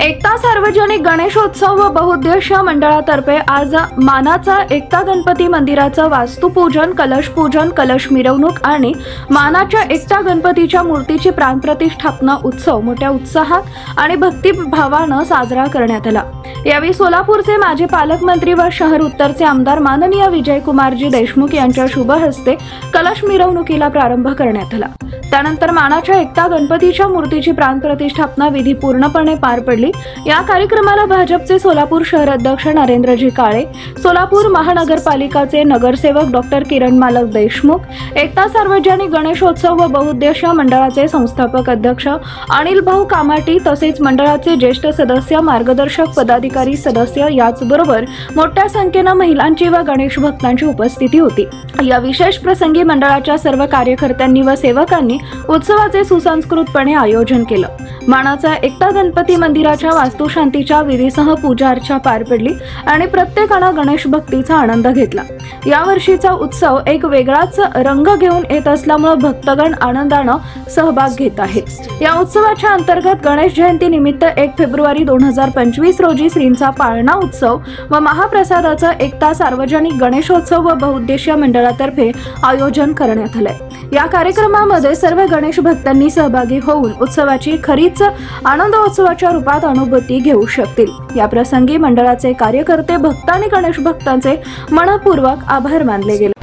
एकता सार्वजनिक गणेशोत्सव व बहुउद्देशीय मंडळातर्फे आज मानाचा एकता गणपती मंदिराचं वास्तुपूजन, कलशपूजन, कलश मिरवणूक आणि मानाच्या एकता गणपतीच्या मूर्तीची प्राणप्रतिष्ठापना उत्सव मोठ्या उत्साहात आणि भक्तिभावानं साजरा करण्यात आला। यावेळी सोलापूरचे माजी पालकमंत्री व शहर उत्तरचे आमदार माननीय विजयकुमारजी देशमुख यांच्या शुभ हस्ते कलश मिरवणुकीला प्रारंभ करण्यात आला। त्यानंतर मानाच्या एकता गणपतीच्या मूर्तीची प्राणप्रतिष्ठापना विधी पूर्णपणे पार पडली। या कार्यक्रमाला भाजपचे सोलापूर शहर अध्यक्ष नरेंद्रजी काळे, सोलापूर महानगरपालिकाचे नगरसेवक डॉक्टर किरण मालक देशमुख, एकता सार्वजनिक गणेशोत्सव व बहुउद्देशीय मंडळाचे संस्थापक अध्यक्ष अनिल भाऊ कामाटी तसेच मंडळाचे ज्येष्ठ सदस्य, मार्गदर्शक पदाधिकारी, सदस्य याचबरोबर मोठ्या संख्येने महिलांची व गणेश भक्तांची उपस्थिती होती। या विशेष प्रसंगी मंडळाच्या सर्व कार्यकर्त्यांनी व सेवकांनी उत्सवाचे सुसंस्कृतपणे आयोजन केलं। मानाचा एकता गणपती मंदिराच्या वास्तुशांतीच्या विधीसह पूजा अर्चा पार पडली आणि प्रत्येकाने गणेश भक्तीचा आनंद घेतला। या वर्षीचा उत्सव एक वेगळाच रंग घेऊन येत असल्यामुळे भक्तगण आनंदाने सहभाग घेत आहेत। या उत्सवाच्या अंतर्गत गणेश जयंती निमित्त 1 फेब्रुवारी 2025 रोजी श्रींचा पाळणा उत्सव व महाप्रसादाचा एकता सार्वजनिक गणेशोत्सव व बहुउद्देशीय मंडळातर्फे आयोजन करण्यात आले। या कार्यक्रमामध्ये सर्व गणेश भक्तांनी सहभागी होऊन उत्सवाची खरीच आनंदोत्सवाच्या रूपात अनुभूती घेऊ शकतील। या प्रसंगी मंडळाचे कार्यकर्ते, भक्त आणि गणेश भक्तांचे मनपूर्वक आभार मानले गेले।